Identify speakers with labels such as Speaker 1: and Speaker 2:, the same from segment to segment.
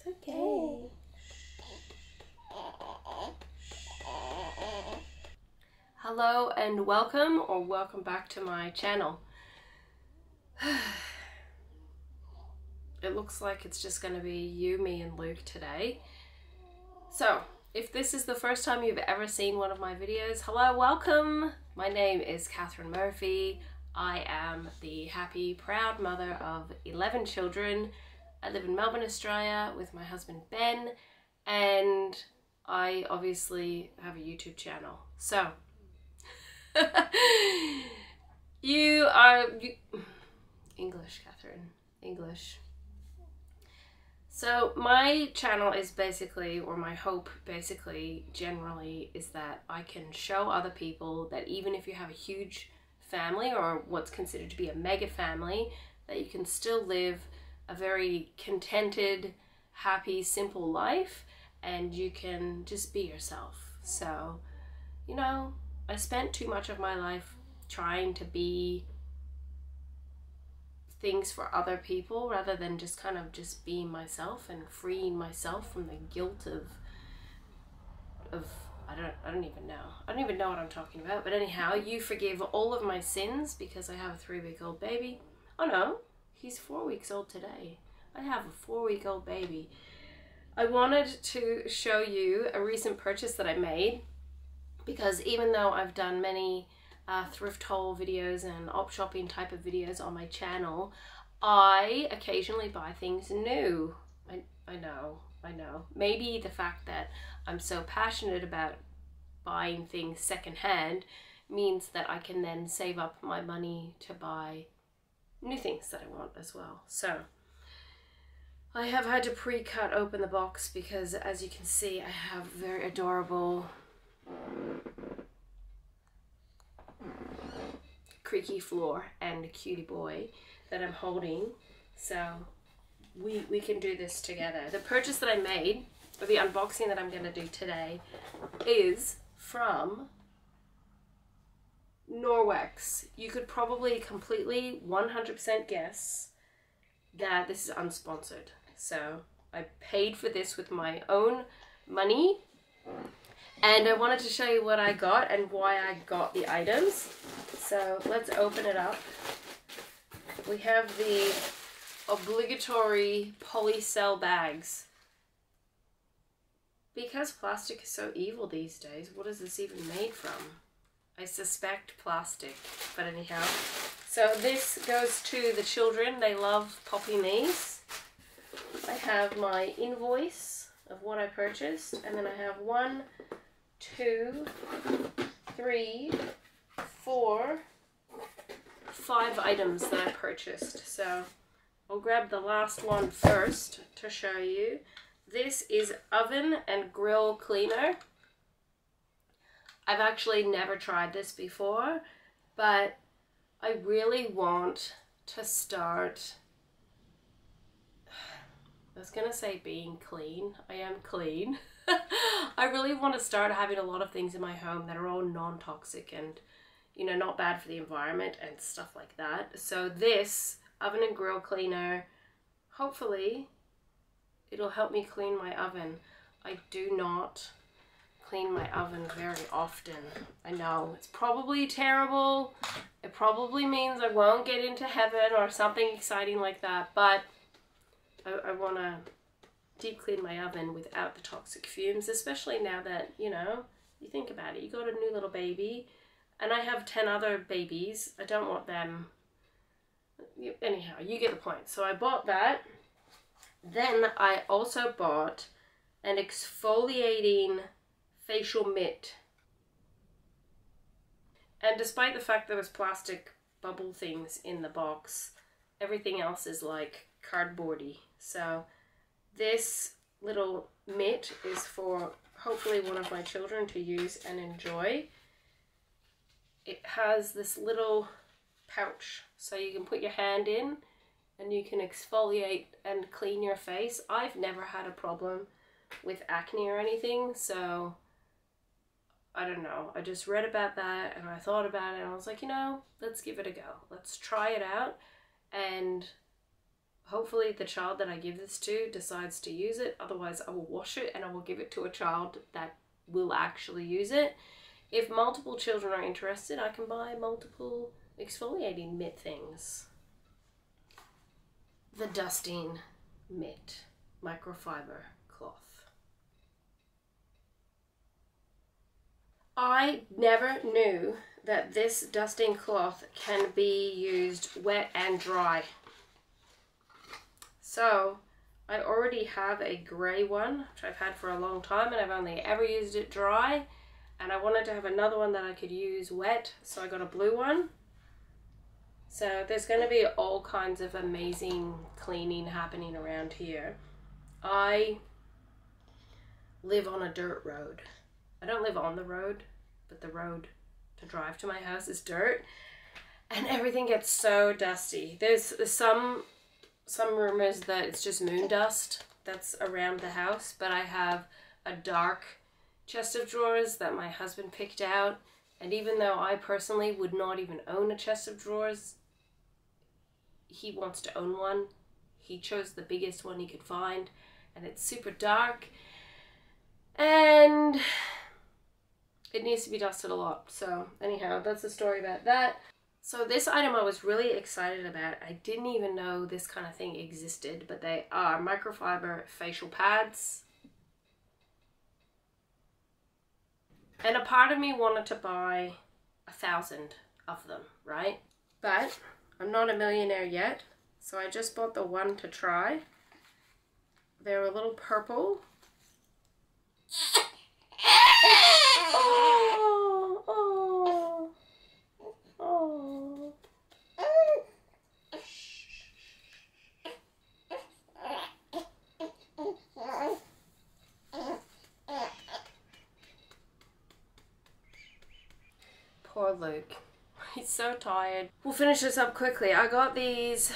Speaker 1: It's okay. Hello and welcome, or welcome back to my channel. It looks like it's just going to be you, me and Luke today. So, if this is the first time you've ever seen one of my videos, hello, welcome! My name is Katherine Murphy. I am the happy, proud mother of 11 children. I live in Melbourne, Australia with my husband Ben, and I obviously have a YouTube channel. So, English, Katherine, English. So my channel is basically, or my hope basically generally, is that I can show other people that even if you have a huge family or what's considered to be a mega family, that you can still live a very contented, happy, simple life, and you can just be yourself. So, you know, I spent too much of my life trying to be things for other people rather than just kind of just being myself and freeing myself from the guilt of I don't even know what I'm talking about. But anyhow, you forgive all of my sins because I have a 3-week-old baby. Oh no, he's 4 weeks old today. I have a 4-week-old baby. I wanted to show you a recent purchase that I made, because even though I've done many thrift haul videos and op shopping type of videos on my channel, I occasionally buy things new. I know. Maybe the fact that I'm so passionate about buying things secondhand means that I can then save up my money to buy new things that I want as well. So I have had to pre-cut open the box because, as you can see, I have very adorable creaky floor and a cutie boy that I'm holding, so we can do this together. The purchase that I made, or the unboxing that I'm going to do today, is from Norwex. You could probably completely 100% guess that this is unsponsored. So I paid for this with my own money, and I wanted to show you what I got and why I got the items. So let's open it up. We have the obligatory polycell bags. Because plastic is so evil these days, what is this even made from? I suspect plastic, but anyhow. So this goes to the children. They love popping these. I have my invoice of what I purchased, and then I have 1, 2, 3, 4, 5 items that I purchased. So I'll grab the last one first to show you. This is oven and grill cleaner. I've actually never tried this before, but I really want to start, I was gonna say being clean. I am clean. I really want to start having a lot of things in my home that are all non-toxic and, you know, not bad for the environment and stuff like that. So this oven and grill cleaner, hopefully it'll help me clean my oven. I do not clean my oven very often. I know it's probably terrible. It probably means I won't get into heaven or something exciting like that, but I want to deep clean my oven without the toxic fumes, especially now that, you know, you think about it, you got a new little baby, and I have 10 other babies. I don't want them, anyhow, you get the point. So I bought that. Then I also bought an exfoliating facial mitt. And despite the fact there was plastic bubble things in the box, everything else is like cardboardy. So this little mitt is for hopefully one of my children to use and enjoy. It has this little pouch so you can put your hand in and you can exfoliate and clean your face. I've never had a problem with acne or anything, so I don't know. I just read about that and I thought about it and I was like, you know, let's give it a go. Let's try it out. And hopefully the child that I give this to decides to use it. Otherwise I will wash it and I will give it to a child that will actually use it. If multiple children are interested, I can buy multiple exfoliating mitt things. The dusting mitt microfiber cloth. I never knew that this dusting cloth can be used wet and dry. So I already have a grey one, which I've had for a long time, and I've only ever used it dry. And I wanted to have another one that I could use wet, so I got a blue one. So there's going to be all kinds of amazing cleaning happening around here. I live on a dirt road. I don't live on the road, but the road to drive to my house is dirt. And everything gets so dusty. There's some rumors that it's just moon dust that's around the house, but I have a dark chest of drawers that my husband picked out, and even though I personally would not even own a chest of drawers, he wants to own one. He chose the biggest one he could find, and it's super dark, and it needs to be dusted a lot. So anyhow, that's the story about that. So this item I was really excited about. I didn't even know this kind of thing existed, but they are microfiber facial pads. And a part of me wanted to buy 1,000 of them, right? But I'm not a millionaire yet, so I just bought the one to try. They're a little purple. Oh, oh, oh. Poor Luke. He's so tired. We'll finish this up quickly. I got these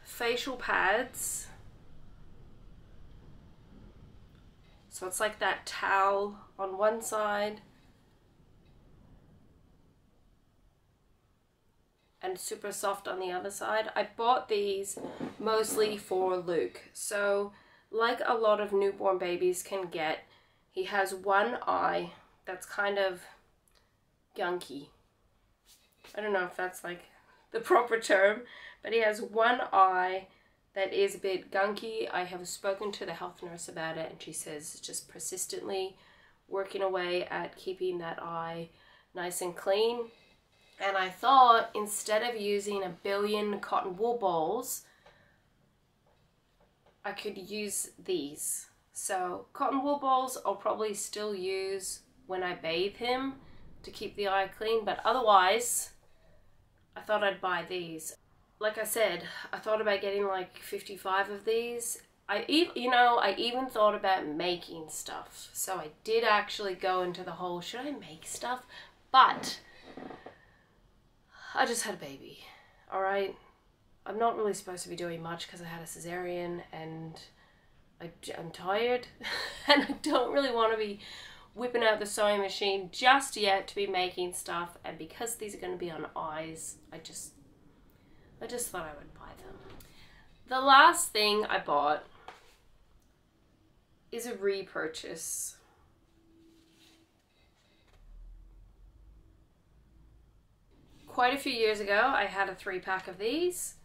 Speaker 1: facial pads. So it's like that towel on one side and super soft on the other side. I bought these mostly for Luke. So like a lot of newborn babies can get, he has one eye that's kind of gunky. I don't know if that's like the proper term, but he has one eye that is a bit gunky. I have spoken to the health nurse about it, and she says just persistently working away at keeping that eye nice and clean. And I thought instead of using 1 billion cotton wool balls, I could use these. So cotton wool balls I'll probably still use when I bathe him to keep the eye clean, but otherwise I thought I'd buy these. Like I said, I thought about getting like 55 of these. I even thought about making stuff. So I did actually go into the whole, should I make stuff? But I just had a baby, all right? I'm not really supposed to be doing much because I had a cesarean, and I'm tired and I don't really want to be whipping out the sewing machine just yet to be making stuff. And because these are going to be on eyes, I just thought I would buy them. The last thing I bought is a repurchase. Quite a few years ago, I had a 3-pack of these,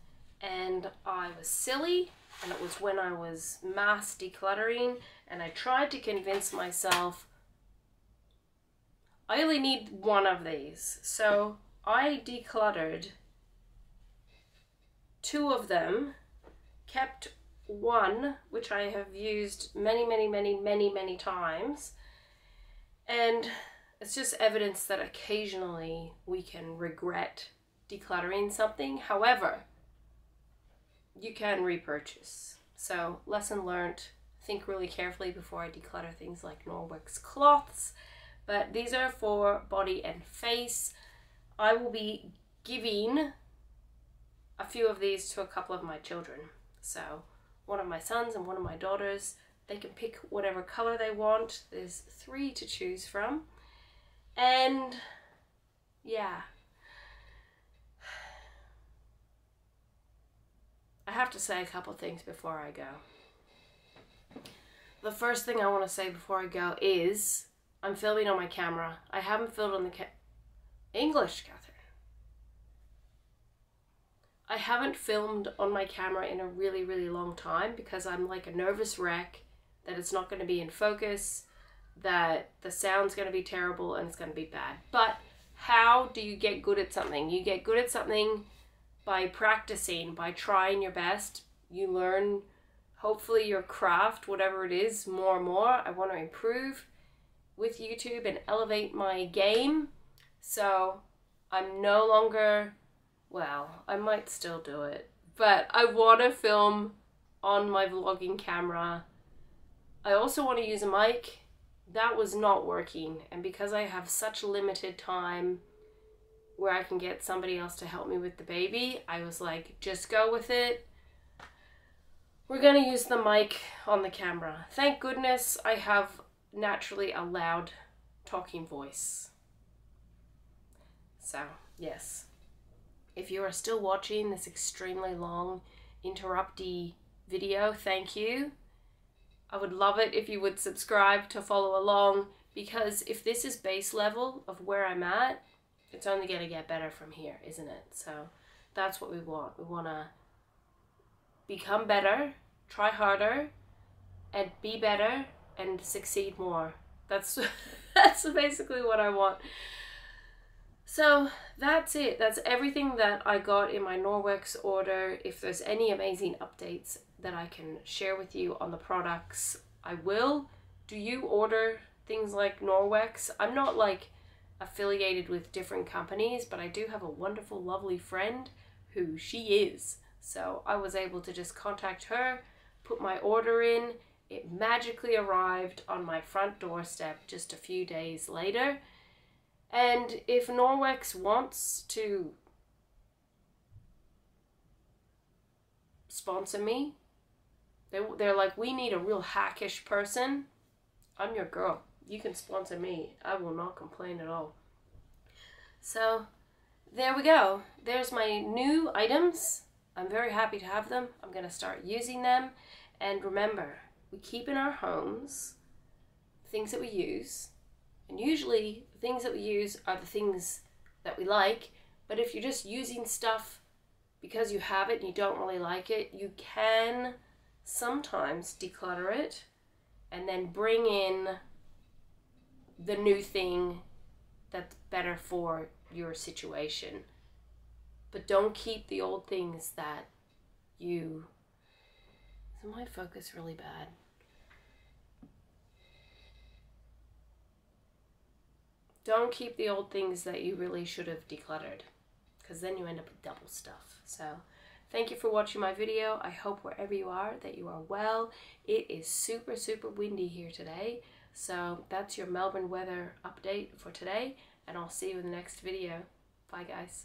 Speaker 1: and I was silly, and it was when I was mass decluttering, and I tried to convince myself I only need one of these. So I decluttered 2 of them, kept one, which I have used many times, and it's just evidence that occasionally we can regret decluttering something. However, you can repurchase. So lesson learned, think really carefully before I declutter things like Norwex cloths. But these are for body and face. I will be giving a few of these to a couple of my children. So one of my sons and one of my daughters, they can pick whatever color they want. There's 3 to choose from. And yeah, I have to say a couple things before I go. The first thing I want to say before I go is I'm filming on my camera. I haven't filmed on the English, Catherine. I haven't filmed on my camera in a really, really long time because I'm like a nervous wreck that it's not going to be in focus, that the sound's going to be terrible and it's going to be bad. But how do you get good at something? You get good at something by practicing, by trying your best. You learn, hopefully, your craft, whatever it is, more and more. I want to improve with YouTube and elevate my game. So I'm no longer, well, I might still do it, but I want to film on my vlogging camera. I also want to use a mic. That was not working, and because I have such limited time where I can get somebody else to help me with the baby, I was like, just go with it. We're gonna use the mic on the camera. Thank goodness I have naturally a loud talking voice. So, yes. If you are still watching this extremely long, interrupty video, thank you. I would love it if you would subscribe to follow along, because if this is base level of where I'm at, it's only going to get better from here, isn't it? So that's what we want. We want to become better, try harder, and be better, and succeed more. That's basically what I want. So that's it. That's everything that I got in my Norwex order. If there's any amazing updates that I can share with you on the products, I will. Do you order things like Norwex? I'm not like affiliated with different companies, but I do have a wonderful, lovely friend who she is. So I was able to just contact her, put my order in. It magically arrived on my front doorstep just a few days later. And if Norwex wants to sponsor me, they're like, we need a real hackish person. I'm your girl. You can sponsor me. I will not complain at all. So there we go. There's my new items. I'm very happy to have them. I'm going to start using them. And remember, we keep in our homes things that we use. And usually the things that we use are the things that we like. But if you're just using stuff because you have it and you don't really like it, you can sometimes declutter it and then bring in the new thing that's better for your situation. But don't keep the old things that you... Is my focus really bad? Don't keep the old things that you really should have decluttered, because then you end up with double stuff. So thank you for watching my video. I hope wherever you are that you are well. It is super, super windy here today. So that's your Melbourne weather update for today, and I'll see you in the next video. Bye guys.